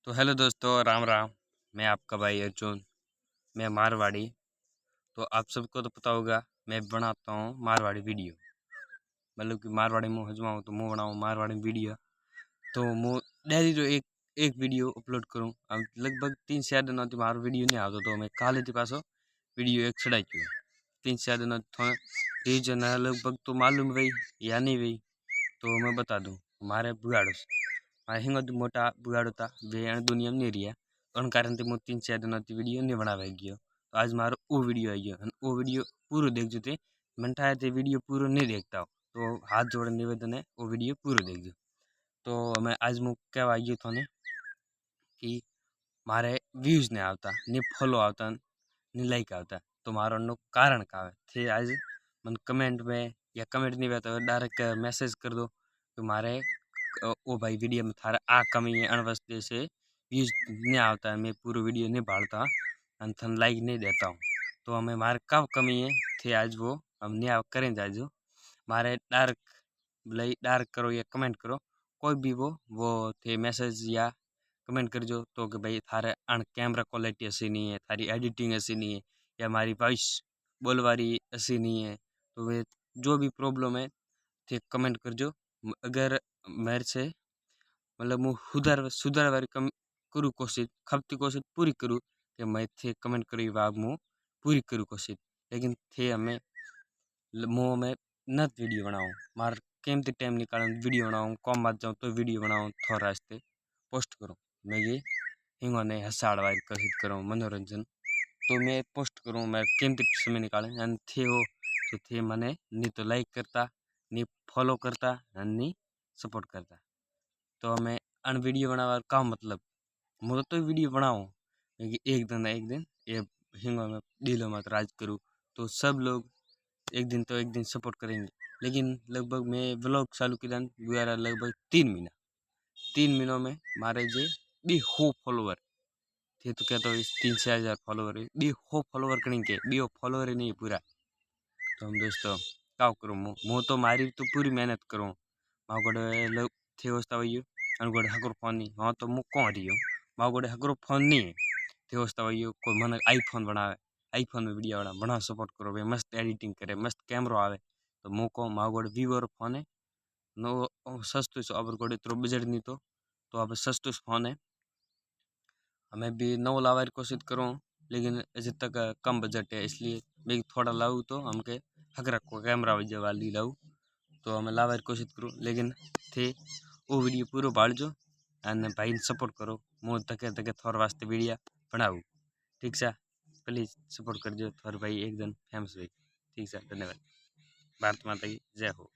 तो हेलो दोस्तों, राम राम। मैं आपका भाई अर्जुन। मैं मारवाड़ी। तो आप सबको तो पता होगा, मैं बनाता हूँ मारवाड़ी वीडियो। मतलब कि मारवाड़ी में हजमाऊँ तो मुँह बनाऊँ मारवाड़ी वीडियो। तो मैं डेली तो एक एक वीडियो अपलोड करूँ। अब लगभग 3-4 दिन थी मारो वीडियो नहीं आता, तो मैं काले थी पासो वीडियो एक चढ़ाई क्यों 3-4 दिन थोड़ा रीजन है लगभग तो मालूम भाई या नहीं भाई। तो मैं बता दूँ, हमारे बुगाड़ो हिंगत मोटा बुगाड़ो था वे दुनिया में नहीं रही है। उन कारण मैं 3-4 दिन वीडियो नहीं बना गयो। तो आज मारो वो वीडियो आई गयो, वो वीडियो पूरा देख जो थे। मन ठाया थे वीडियो पूरा नहीं देखता हो तो हाथ जोड़ निवेदन है वो वीडियो पूरा देख जो। तो मैं आज मुँह क्या आई गयो थोने कि मारे व्यूज नहीं आता, नहीं फॉलो आता, नहीं लाइक आता। तो मारो नो कारण का थे आज मन कमेंट में या कमेंट नहीं आता डायरेक्ट मैसेज कर दो कि मारे ओ भाई वीडियो में थारा आ कमी है अण वजह से व्यूज नहीं आता है, मैं पूरा वीडियो नहीं डालता और थन लाइक नहीं देता हूँ। तो हमें मारे कब कमी है थे आज वो हम नहीं करें आज मारे डार्क डार्क करो या कमेंट करो कोई भी वो थे मैसेज या कमेंट कर जो तो कि भाई थारे अण कैमरा क्वालिटी ऐसी नहीं है, थारी एडिटिंग ऐसी नहीं है, या हमारी वॉइस बोलवारी ऐसी नहीं है। तो वे जो भी प्रॉब्लम है थे कमेंट कर जो। अगर मेरे से मतलब मैं सुधार वाली कम करूँ कोशिश खपती कोशिश पूरी करूँ कि मैं थे कमेंट करी बाग मुँह पूरी करूँ कोशिश। लेकिन थे हमें मुँह में नत वीडियो बनाऊँ मार कीमती टाइम निकाल वीडियो बनाऊँ कम बात जाऊँ तो वीडियो बनाऊँ थोड़ा रास्ते पोस्ट करूँ। मैं ये हिंगोने हंसाड़ वाली कोशिश करूँ मनोरंजन। तो मैं पोस्ट करूँ मैं कीमती समय निकालें एंड थे हो तो थे मने नहीं तो लाइक करता नहीं फॉलो करता नहीं सपोर्ट करता। तो मैं अन वीडियो बनावा का मतलब मुझे तो वीडियो बनाऊँ क्योंकि एक दिन ये हिंगो में दिलों में राज करूँ। तो सब लोग एक दिन तो एक दिन सपोर्ट करेंगे। लेकिन लगभग मैं व्लॉग चालू किया गुजारा लगभग 3 महीना 3 महीनों में मारे जे बी हो फॉलोवर थे। तो क्या तो 3-4 हज़ार फॉलोवर है बी हो फॉलोवर करें के बी हो फॉलोवर ही नहीं पूरा। तो हम दोस्तों क्या करूँ मुँह तो मारी तो पूरी मेहनत करूँ माँ गोड़े लोग थे वस्ता वही और गोड़े हकुर फोन नहीं हाँ तो मुँह कौन रही हो माँ गोड़े हकुर फोन नहीं है थे वस्ता वही कोई मन आईफोन बनावे आईफोन में वीडियो बना सपोर्ट करो भाई मस्त एडिटिंग करे मस्त कैमरो आवे। तो मुँह को माँ गोड़े वीवो फोन है नो सस्तु अब गोड़े तो बजट नहीं तो अब सस्तु फोन है। हमें भी नौ लावा की कोशिश करूँ लेकिन अभी तक कम बजट है इसलिए मैं थोड़ा लाऊँ तो हमके हक रखो कैमरा वजह वाली लाऊँ तो हमें लावा की कोशिश करूँ। लेकिन थे वो वीडियो पूरा बाढ़ जो एंड भाई सपोर्ट करो मुँह तके तके थोड़ा वास्ते वीडियो बनाऊँ ठीक से प्लीज़ सपोर्ट कर जो थोड़ा भाई एक दिन फेमस हुई ठीक से। धन्यवाद। भारत माता की जय हो।